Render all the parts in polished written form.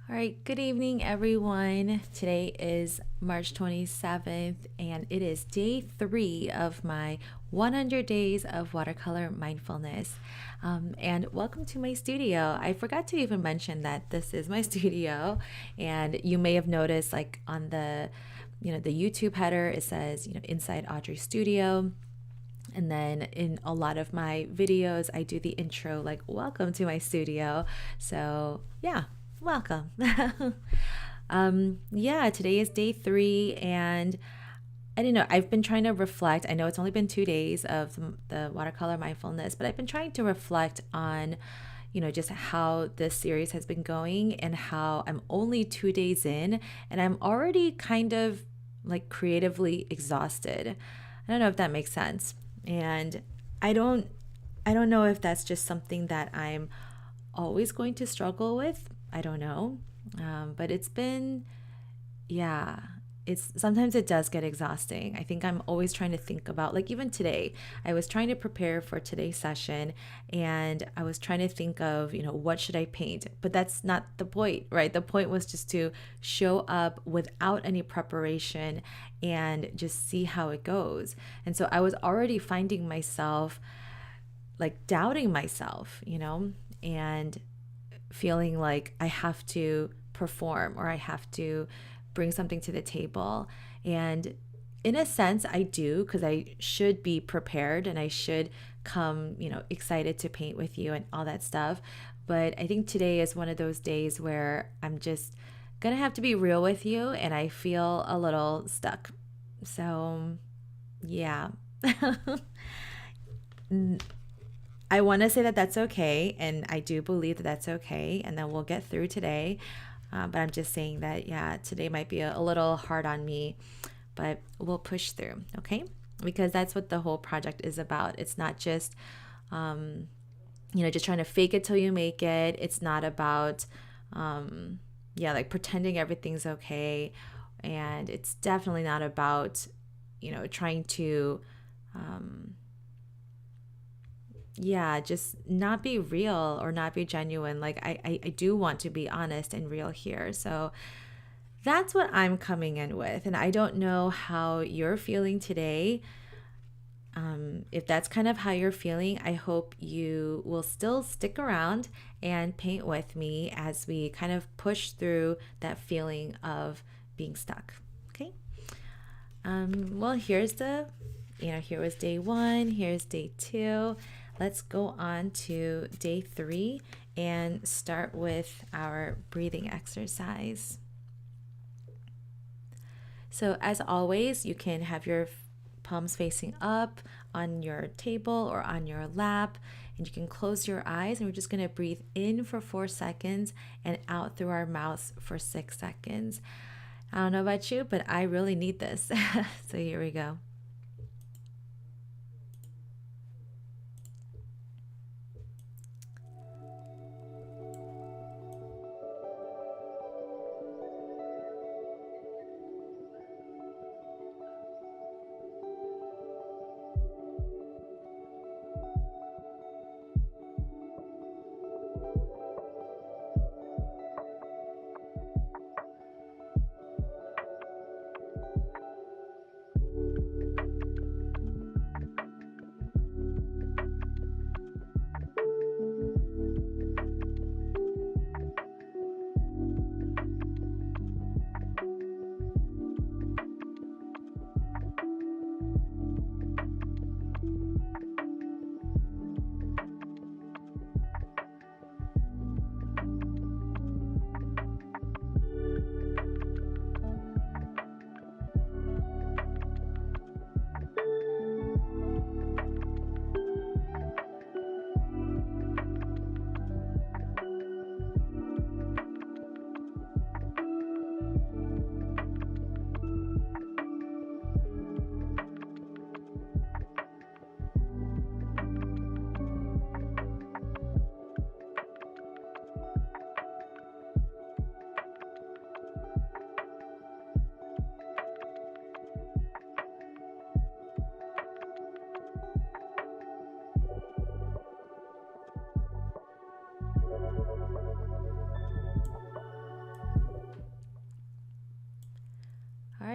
All right, good evening, everyone. Today is March 27th, and it is day 3 of my 100 days of watercolor mindfulness. And welcome to my studio. I forgot to even mention that this is my studio, and you may have noticed, like on the YouTube header, it says, inside Audrey Studio. And then in a lot of my videos, I do the intro like, welcome to my studio. So, yeah, welcome. Yeah, today is day 3. And I don't know, I've been trying to reflect. I know it's only been 2 days of the watercolor mindfulness, but I've been trying to reflect on, just how this series has been going and how I'm only 2 days in and I'm already kind of like creatively exhausted. I don't know if that makes sense. And I don't I don't know if that's just something that I'm always going to struggle with. I don't know. But it's been, yeah, it's sometimes it does get exhausting. I think I'm always trying to think about, like, even today, I was trying to prepare for today's session and I was trying to think of, what should I paint? But that's not the point, right? The point was just to show up without any preparation and just see how it goes. And so I was already finding myself like doubting myself, and feeling like I have to perform or I have to bring something to the table. And in a sense, I do, because I should be prepared and I should come, excited to paint with you and all that stuff. But I think today is one of those days where I'm just gonna have to be real with you and I feel a little stuck. So, yeah. I want to say that that's okay, and I do believe that that's okay, and then we'll get through today. But I'm just saying that, yeah, today might be a little hard on me, but we'll push through, okay? Because that's what the whole project is about. It's not just, just trying to fake it till you make it. It's not about, yeah, like pretending everything's okay. And it's definitely not about, trying to, yeah, just not be real or not be genuine. Like I do want to be honest and real here. So that's what I'm coming in with. And I don't know how you're feeling today. If that's kind of how you're feeling, I hope you will still stick around and paint with me as we kind of push through that feeling of being stuck. Okay. Well, here was day 1, here's day 2. Let's go on to day 3 and start with our breathing exercise. So, as always, you can have your palms facing up on your table or on your lap, and you can close your eyes. And we're just going to breathe in for 4 seconds and out through our mouths for 6 seconds. I don't know about you, but I really need this. So, here we go.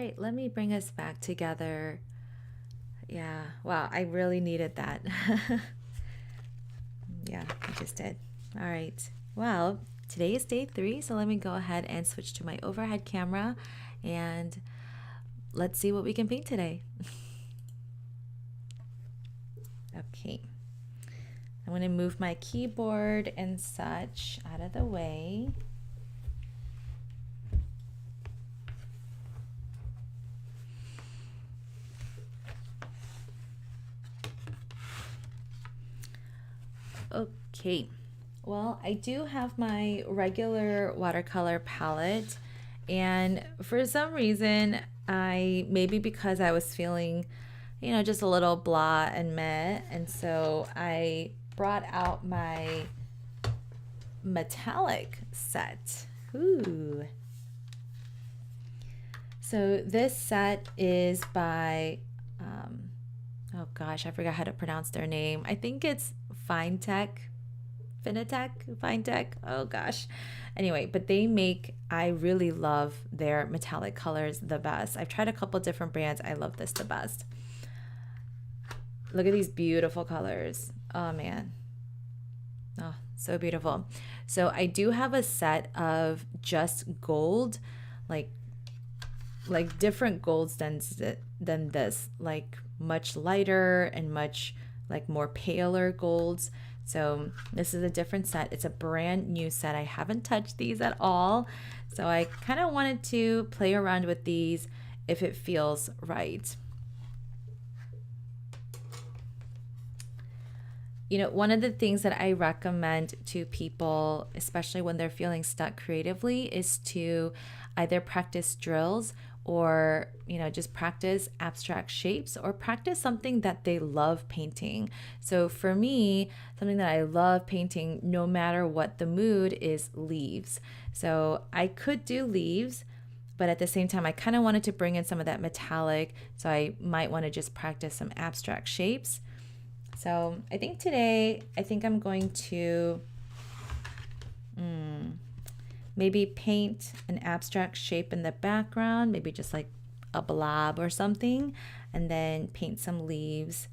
right, let me bring us back together. Yeah, wow, I really needed that. Yeah, I just did. All right, well, today is day 3, so let me go ahead and switch to my overhead camera and let's see what we can paint today. Okay, I'm going to move my keyboard and such out of the way. Okay, well, I do have my regular watercolor palette, and for some reason, maybe because I was feeling, just a little blah and meh, and so I brought out my metallic set. Ooh. So this set is by, oh gosh, I forgot how to pronounce their name. I think it's Finitech. Oh gosh. Anyway, but I really love their metallic colors the best. I've tried a couple different brands. I love this the best. Look at these beautiful colors. Oh man. Oh, so beautiful. So I do have a set of just gold, like different golds than this, like much lighter and much like more paler golds. So this is a different set. It's a brand new set. I haven't touched these at all. So I kind of wanted to play around with these if it feels right. One of the things that I recommend to people, especially when they're feeling stuck creatively, is to either practice drills or, just practice abstract shapes or practice something that they love painting. So for me, something that I love painting no matter what the mood is leaves. So I could do leaves, but at the same time, I kind of wanted to bring in some of that metallic. So I might want to just practice some abstract shapes. So I think today, I'm going to maybe paint an abstract shape in the background, maybe just like a blob or something, and then paint some leaves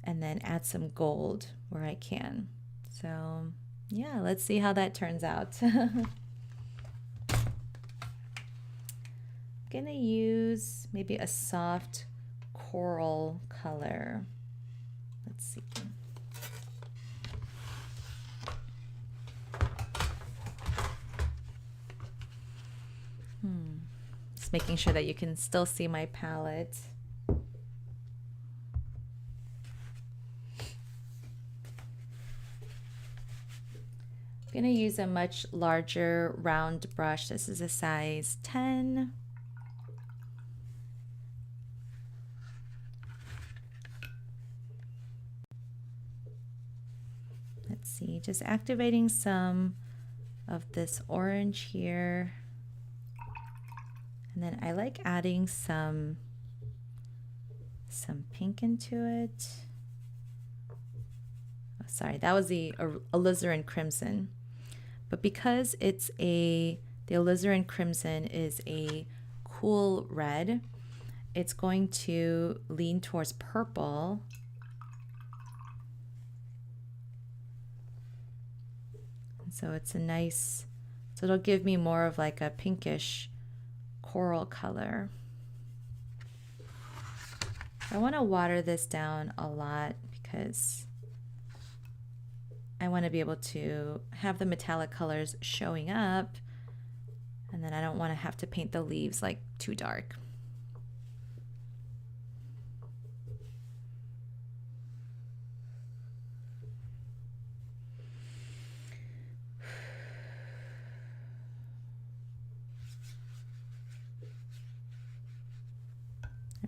and then add some gold where I can. So yeah, let's see how that turns out. I'm gonna use maybe a soft coral color. Let's see. Just making sure that you can still see my palette. I'm going to use a much larger round brush. This is a size 10. Let's see, just activating some of this orange here. And then I like adding some pink into it. Oh, sorry, that was the alizarin crimson. But because the alizarin crimson is a cool red, it's going to lean towards purple. And so it's so it'll give me more of like a pinkish coral color. I want to water this down a lot because I want to be able to have the metallic colors showing up, and then I don't want to have to paint the leaves like too dark.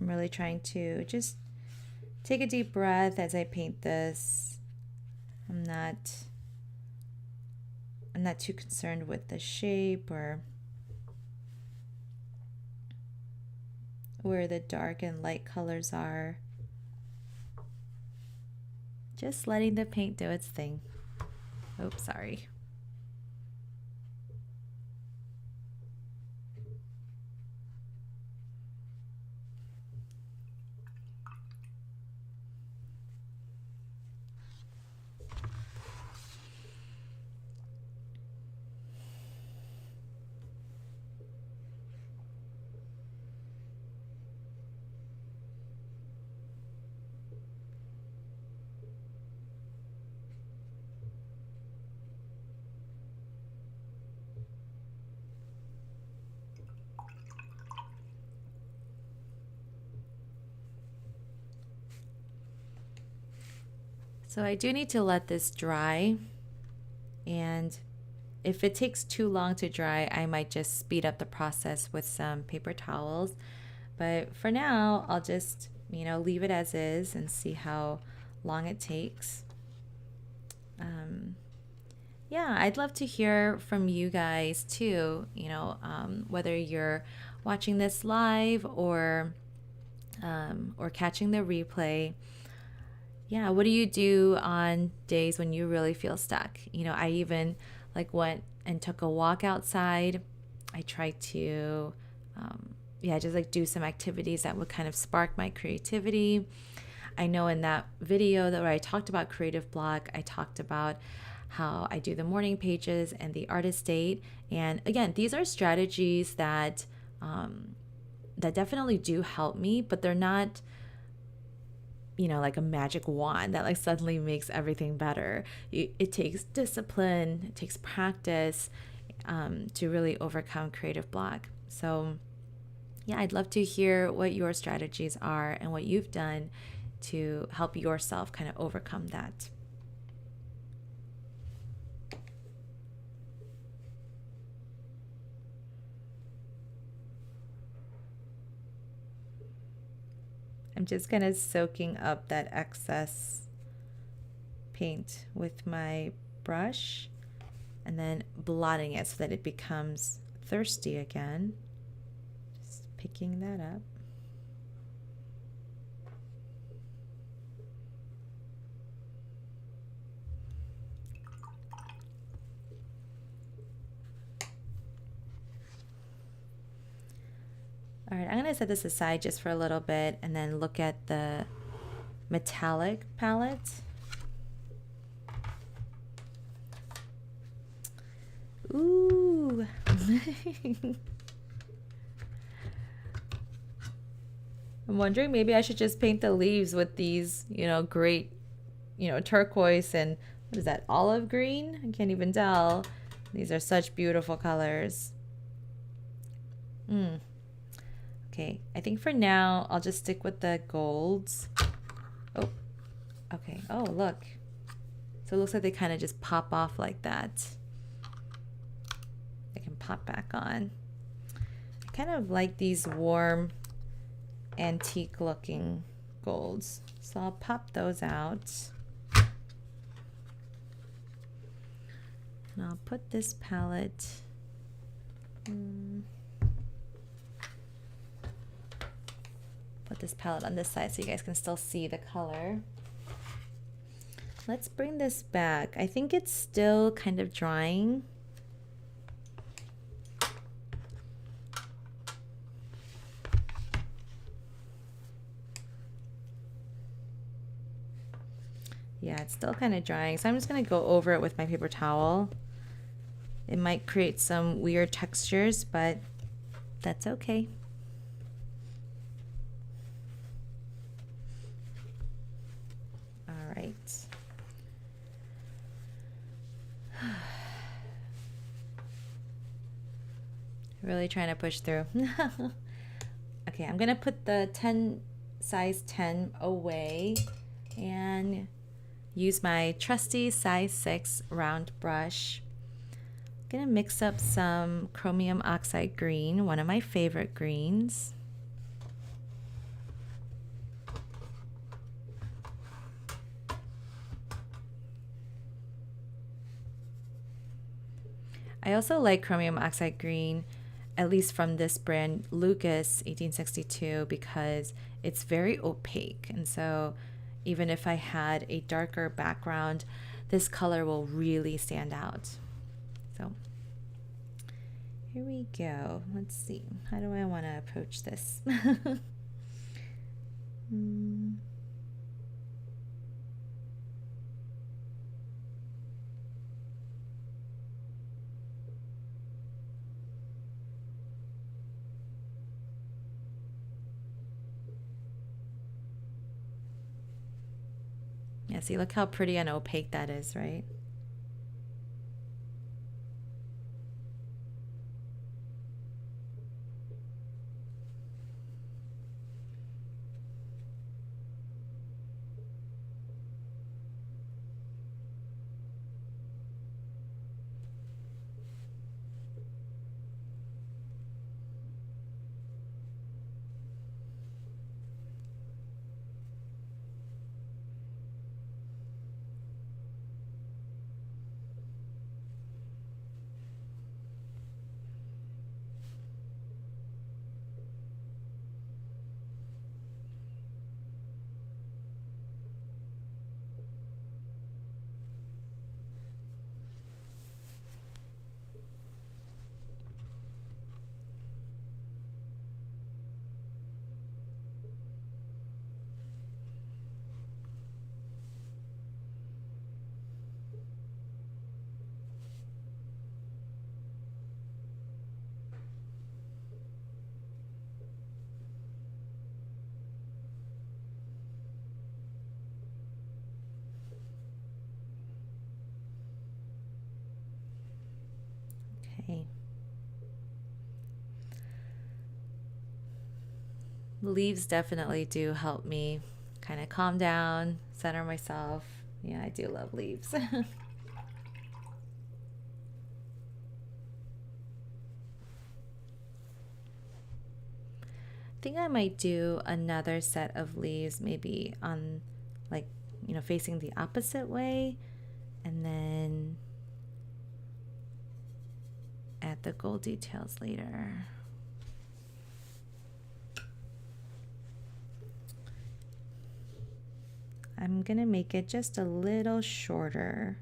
I'm really trying to just take a deep breath as I paint this. I'm not too concerned with the shape or where the dark and light colors are. Just letting the paint do its thing. Oops, sorry. So I do need to let this dry, and if it takes too long to dry, I might just speed up the process with some paper towels. But for now, I'll just, leave it as is and see how long it takes. Yeah, I'd love to hear from you guys too, whether you're watching this live or catching the replay. Yeah, what do you do on days when you really feel stuck? I even went and took a walk outside. I tried to, just do some activities that would kind of spark my creativity. I know in that video where I talked about creative block, I talked about how I do the morning pages and the artist date. And again, these are strategies that that definitely do help me, but they're not like a magic wand that suddenly makes everything better. It takes discipline, it takes practice to really overcome creative block. So yeah, I'd love to hear what your strategies are and what you've done to help yourself kind of overcome that. I'm just kind of soaking up that excess paint with my brush and then blotting it so that it becomes thirsty again. Just picking that up. All right, I'm going to set this aside just for a little bit and then look at the metallic palette. Ooh. I'm wondering maybe I should just paint the leaves with these, great, turquoise and what is that, olive green? I can't even tell. These are such beautiful colors. Okay, I think for now I'll just stick with the golds. Oh, okay. Oh, look. So it looks like they kind of just pop off like that. They can pop back on. I kind of like these warm, antique looking golds. So I'll pop those out. And I'll put this palette. Put this palette on this side so you guys can still see the color. Let's bring this back. I think it's still kind of drying. Yeah, it's still kind of drying. So I'm just going to go over it with my paper towel. It might create some weird textures, but that's okay. All right. Really trying to push through. Okay, I'm gonna put the size 10 away and use my trusty size 6 round brush. I'm gonna mix up some chromium oxide green, one of my favorite greens. I also like chromium oxide green, at least from this brand, Lucas 1862, because it's very opaque. And so even if I had a darker background, this color will really stand out. So here we go. Let's see. How do I want to approach this? Yeah, see, look how pretty and opaque that is, right? Okay. Leaves definitely do help me kind of calm down, center myself. Yeah, I do love leaves. I think I might do another set of leaves maybe on like, facing the opposite way, and then add the gold details later. I'm gonna make it just a little shorter.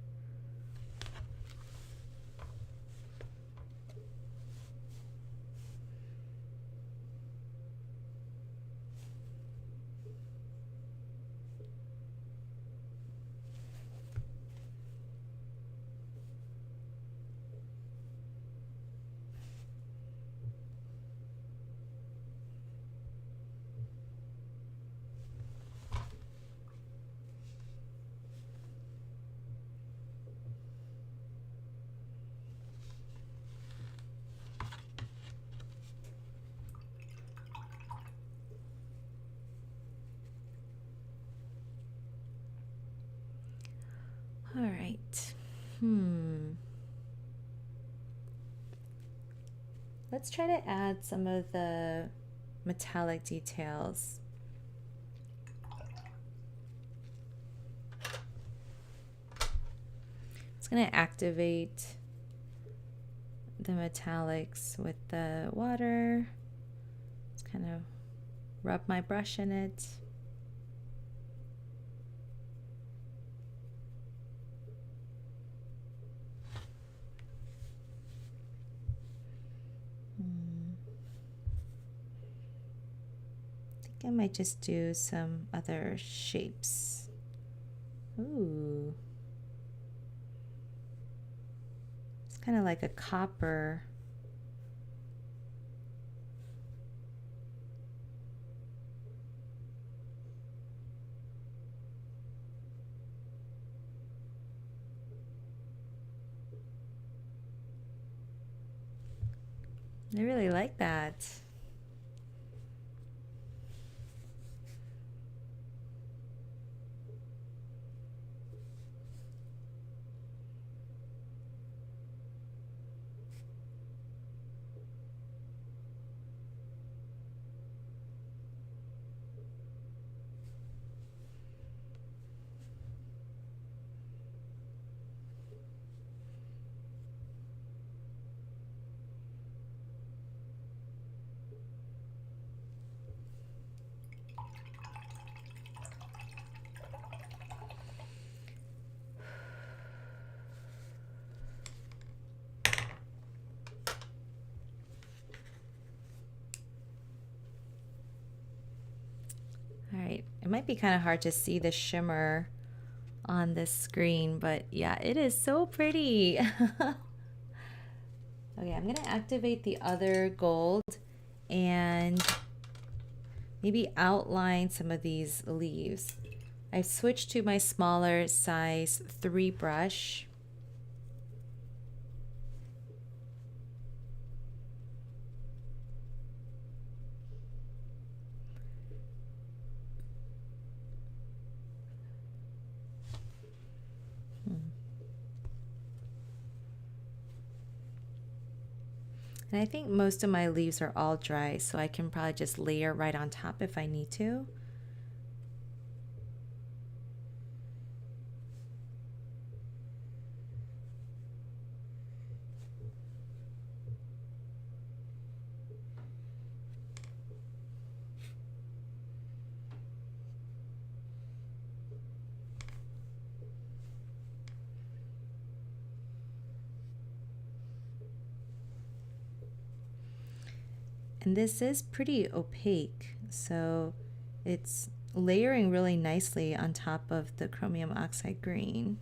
All right. Let's try to add some of the metallic details. It's going to activate the metallics with the water. Just kind of rub my brush in it. I think I might just do some other shapes. Ooh. It's kind of like a copper. I really like that. All right, it might be kind of hard to see the shimmer on this screen, but yeah, it is so pretty. Okay, I'm gonna activate the other gold and maybe outline some of these leaves. I've switched to my smaller size 3 brush. And I think most of my leaves are all dry, so I can probably just layer right on top if I need to. And this is pretty opaque, so it's layering really nicely on top of the chromium oxide green.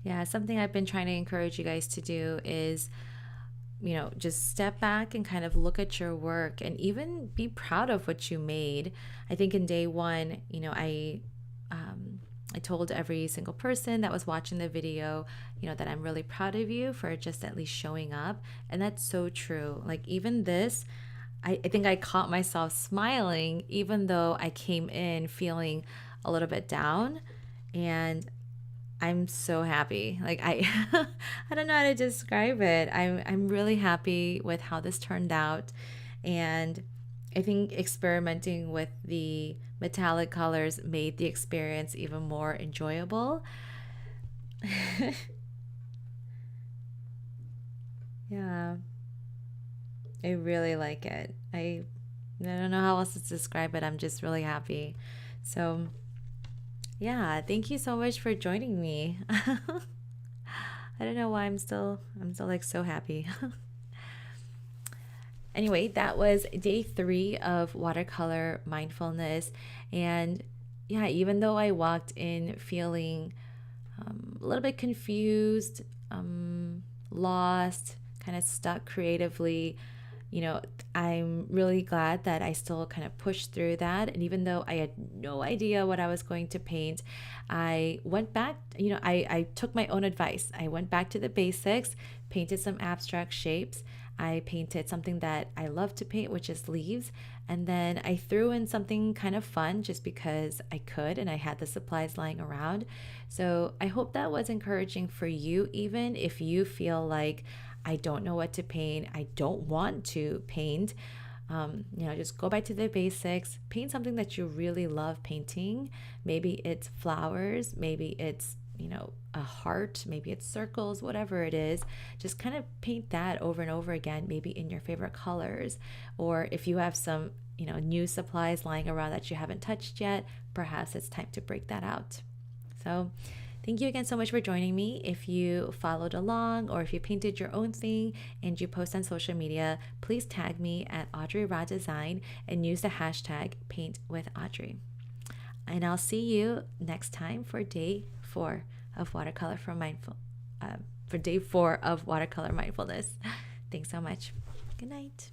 Yeah, something I've been trying to encourage you guys to do is, just step back and kind of look at your work and even be proud of what you made. I think in day one, I told every single person that was watching the video, that I'm really proud of you for just at least showing up. And that's so true. Like, even this, I think I caught myself smiling, even though I came in feeling a little bit down. And I'm so happy. Like, I don't know how to describe it. I'm really happy with how this turned out. And I think experimenting with the metallic colors made the experience even more enjoyable. Yeah, I really like it. I don't know how else to describe it. I'm just really happy. So, yeah, thank you so much for joining me. I don't know why I'm still like so happy. Anyway, that was day 3 of watercolor mindfulness. And yeah, even though I walked in feeling a little bit confused, lost, kind of stuck creatively, you know, I'm really glad that I still kind of pushed through that. And even though I had no idea what I was going to paint, I went back, I took my own advice. I went back to the basics, painted some abstract shapes. I painted something that I love to paint, which is leaves. And then I threw in something kind of fun just because I could and I had the supplies lying around. So I hope that was encouraging for you, even if you feel like I don't know what to paint, I don't want to paint. Just go back to the basics, paint something that you really love painting. Maybe it's flowers, maybe it's a heart, maybe it's circles, whatever it is. Just kind of paint that over and over again, maybe in your favorite colors. Or if you have some new supplies lying around that you haven't touched yet, perhaps it's time to break that out. So thank you again so much for joining me. If you followed along or if you painted your own thing and you post on social media, please tag me at Audrey Raw Design and use the hashtag #PaintWithAudrey. And I'll see you next time for day 4 of watercolor for day 4 of watercolor mindfulness. Thanks so much. Good night.